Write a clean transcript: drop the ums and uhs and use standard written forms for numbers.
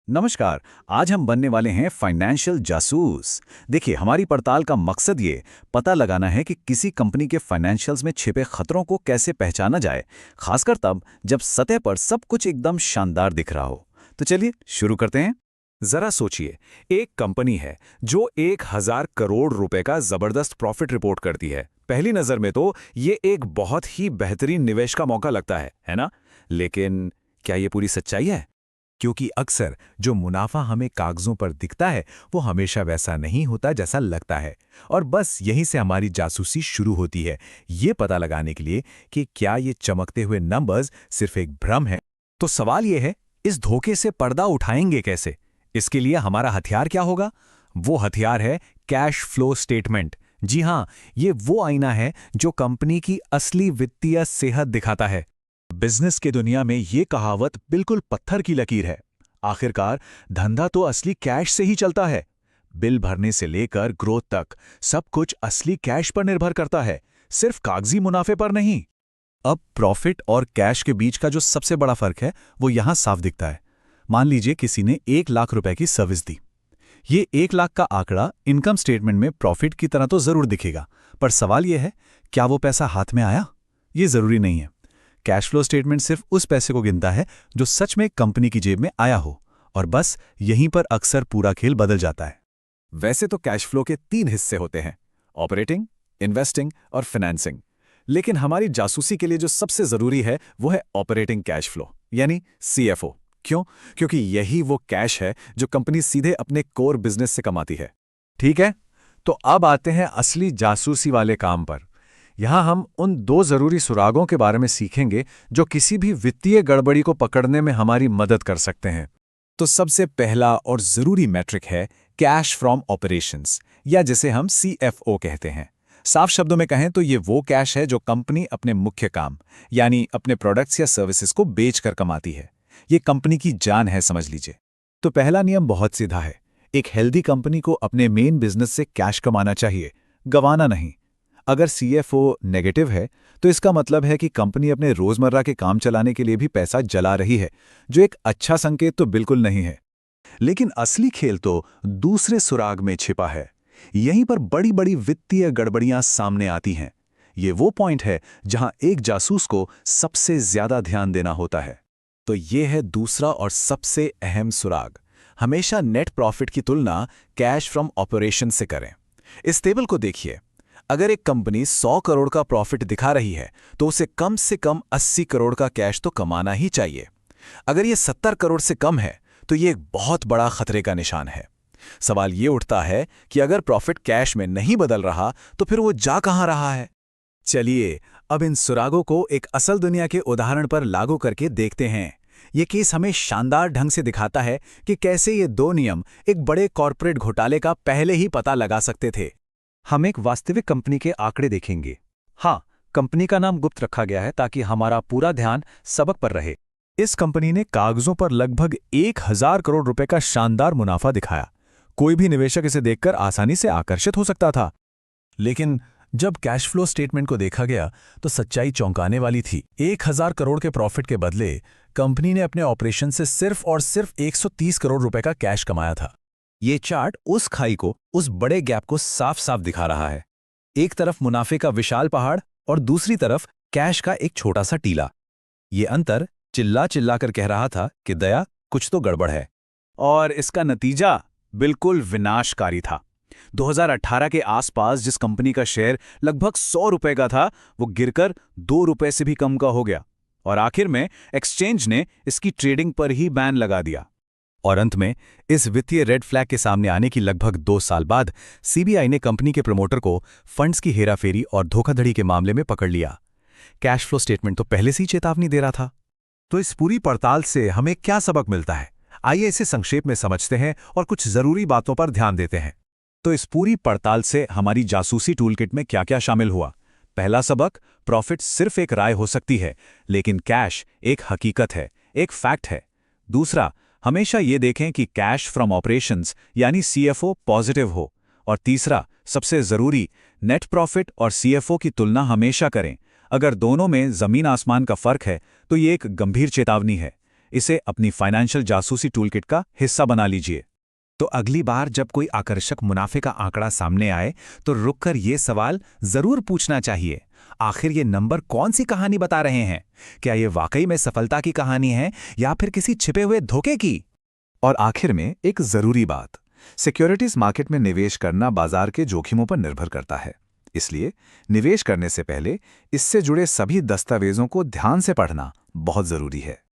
नमस्कार। आज हम बनने वाले हैं फाइनेंशियल जासूस। देखिए, हमारी पड़ताल का मकसद ये पता लगाना है कि किसी कंपनी के फाइनेंशियल्स में छिपे खतरों को कैसे पहचाना जाए, खासकर तब जब सतह पर सब कुछ एकदम शानदार दिख रहा हो। तो चलिए शुरू करते हैं। जरा सोचिए, एक कंपनी है जो 1,000 करोड़ रुपए का जबरदस्त प्रॉफिट रिपोर्ट करती है। पहली नजर में तो ये एक बहुत ही बेहतरीन निवेश का मौका लगता है ना? लेकिन क्या ये पूरी सच्चाई है? क्योंकि अक्सर जो मुनाफा हमें कागजों पर दिखता है वो हमेशा वैसा नहीं होता जैसा लगता है। और बस यहीं से हमारी जासूसी शुरू होती है, ये पता लगाने के लिए कि क्या ये चमकते हुए नंबर्स सिर्फ एक भ्रम है। तो सवाल ये है, इस धोखे से पर्दा उठाएंगे कैसे? इसके लिए हमारा हथियार क्या होगा? वो हथियार है कैश फ्लो स्टेटमेंट। जी हाँ, ये वो आईना है जो कंपनी की असली वित्तीय सेहत दिखाता है। बिजनेस की दुनिया में ये कहावत बिल्कुल पत्थर की लकीर है। आखिरकार धंधा तो असली कैश से ही चलता है। बिल भरने से लेकर ग्रोथ तक सब कुछ असली कैश पर निर्भर करता है, सिर्फ कागजी मुनाफे पर नहीं। अब प्रॉफिट और कैश के बीच का जो सबसे बड़ा फर्क है वो यहां साफ दिखता है। मान लीजिए किसी ने 1 लाख रुपए की सर्विस दी। ये 1 लाख का आंकड़ा इनकम स्टेटमेंट में प्रॉफिट की तरह तो जरूर दिखेगा, पर सवाल यह है, क्या वो पैसा हाथ में आया? ये जरूरी नहीं है। कैश फ्लो स्टेटमेंट सिर्फ उस पैसे को गिनता है जो सच में कंपनी की जेब में आया हो, और बस यहीं पर अक्सर पूरा खेल बदल जाता है। वैसे तो कैश फ्लो के 3 हिस्से होते हैं: ऑपरेटिंग, इन्वेस्टिंग और फाइनेंसिंग। लेकिन हमारी जासूसी के लिए जो सबसे जरूरी है वो है ऑपरेटिंग कैश फ्लो, यानी सीएफओ। क्यों? क्योंकि यही वो कैश है जो कंपनी सीधे अपने कोर बिजनेस से कमाती है। ठीक है, तो अब आते हैं असली जासूसी वाले काम पर। यहां हम उन 2 जरूरी सुरागों के बारे में सीखेंगे जो किसी भी वित्तीय गड़बड़ी को पकड़ने में हमारी मदद कर सकते हैं। तो सबसे पहला और जरूरी मैट्रिक है कैश फ्रॉम ऑपरेशंस, या जिसे हम सीएफओ कहते हैं। साफ शब्दों में कहें तो ये वो कैश है जो कंपनी अपने मुख्य काम, यानी अपने प्रोडक्ट्स या सर्विसेज को बेचकर कमाती है। ये कंपनी की जान है, समझ लीजिए। तो पहला नियम बहुत सीधा है। एक हेल्दी कंपनी को अपने मेन बिजनेस से कैश कमाना चाहिए, गंवाना नहीं। अगर सीएफओ नेगेटिव है तो इसका मतलब है कि कंपनी अपने रोजमर्रा के काम चलाने के लिए भी पैसा जला रही है, जो एक अच्छा संकेत तो बिल्कुल नहीं है। लेकिन असली खेल तो दूसरे सुराग में छिपा है। यहीं पर बड़ी बड़ी वित्तीय गड़बड़ियां सामने आती हैं। ये वो पॉइंट है जहां एक जासूस को सबसे ज्यादा ध्यान देना होता है। तो ये है दूसरा और सबसे अहम सुराग। हमेशा नेट प्रॉफिट की तुलना कैश फ्रॉम ऑपरेशन से करें। इस टेबल को देखिए। अगर एक कंपनी 100 करोड़ का प्रॉफिट दिखा रही है तो उसे कम से कम 80 करोड़ का कैश तो कमाना ही चाहिए। अगर ये 70 करोड़ से कम है तो ये एक बहुत बड़ा खतरे का निशान है। सवाल ये उठता है कि अगर प्रॉफिट कैश में नहीं बदल रहा तो फिर वो जा कहां रहा है? चलिए अब इन सुरागों को एक असल दुनिया के उदाहरण पर लागू करके देखते हैं। ये केस हमें शानदार ढंग से दिखाता है कि कैसे ये 2 नियम एक बड़े कॉर्पोरेट घोटाले का पहले ही पता लगा सकते थे। हम एक वास्तविक कंपनी के आंकड़े देखेंगे। हाँ, कंपनी का नाम गुप्त रखा गया है ताकि हमारा पूरा ध्यान सबक पर रहे। इस कंपनी ने कागजों पर लगभग 1,000 करोड़ रुपए का शानदार मुनाफा दिखाया। कोई भी निवेशक इसे देखकर आसानी से आकर्षित हो सकता था। लेकिन जब कैश फ्लो स्टेटमेंट को देखा गया तो सच्चाई चौंकाने वाली थी। 1,000 करोड़ के प्रॉफिट के बदले कंपनी ने अपने ऑपरेशन से सिर्फ और सिर्फ 130 करोड़ रुपए का कैश कमाया था। ये चार्ट उस खाई को, उस बड़े गैप को साफ साफ दिखा रहा है। एक तरफ मुनाफे का विशाल पहाड़ और दूसरी तरफ कैश का एक छोटा सा टीला। ये अंतर चिल्ला चिल्ला कर कह रहा था कि दया, कुछ तो गड़बड़ है। और इसका नतीजा बिल्कुल विनाशकारी था। 2018 के आसपास जिस कंपनी का शेयर लगभग 100 रुपए का था, वो गिरकर 2 रुपए से भी कम का हो गया। और आखिर में एक्सचेंज ने इसकी ट्रेडिंग पर ही बैन लगा दिया। और अंत में इस वित्तीय रेड फ्लैग के सामने आने की लगभग 2 साल बाद सीबीआई ने कंपनी के प्रमोटर को फंड्स की हेराफेरी और धोखाधड़ी के मामले में पकड़ लिया। कैश फ्लो स्टेटमेंट तो पहले से ही चेतावनी दे रहा था। तो इस पूरी पड़ताल से हमें क्या सबक मिलता है? आइए इसे संक्षेप में समझते हैं और कुछ जरूरी बातों पर ध्यान देते हैं। तो इस पूरी पड़ताल से हमारी जासूसी टूलकिट में क्या क्या शामिल हुआ? पहला सबक, प्रॉफिट सिर्फ एक राय हो सकती है, लेकिन कैश एक हकीकत है, एक फैक्ट है। दूसरा, हमेशा ये देखें कि कैश फ्रॉम ऑपरेशंस यानी सीएफओ पॉजिटिव हो। और तीसरा, सबसे जरूरी, नेट प्रॉफिट और सीएफओ की तुलना हमेशा करें। अगर दोनों में जमीन आसमान का फर्क है तो ये एक गंभीर चेतावनी है। इसे अपनी फाइनेंशियल जासूसी टूलकिट का हिस्सा बना लीजिए। तो अगली बार जब कोई आकर्षक मुनाफे का आंकड़ा सामने आए तो रुककर ये सवाल जरूर पूछना चाहिए, आखिर ये नंबर कौन सी कहानी बता रहे हैं? क्या ये वाकई में सफलता की कहानी है या फिर किसी छिपे हुए धोखे की? और आखिर में एक जरूरी बात, सिक्योरिटीज मार्केट में निवेश करना बाजार के जोखिमों पर निर्भर करता है। इसलिए निवेश करने से पहले इससे जुड़े सभी दस्तावेजों को ध्यान से पढ़ना बहुत जरूरी है।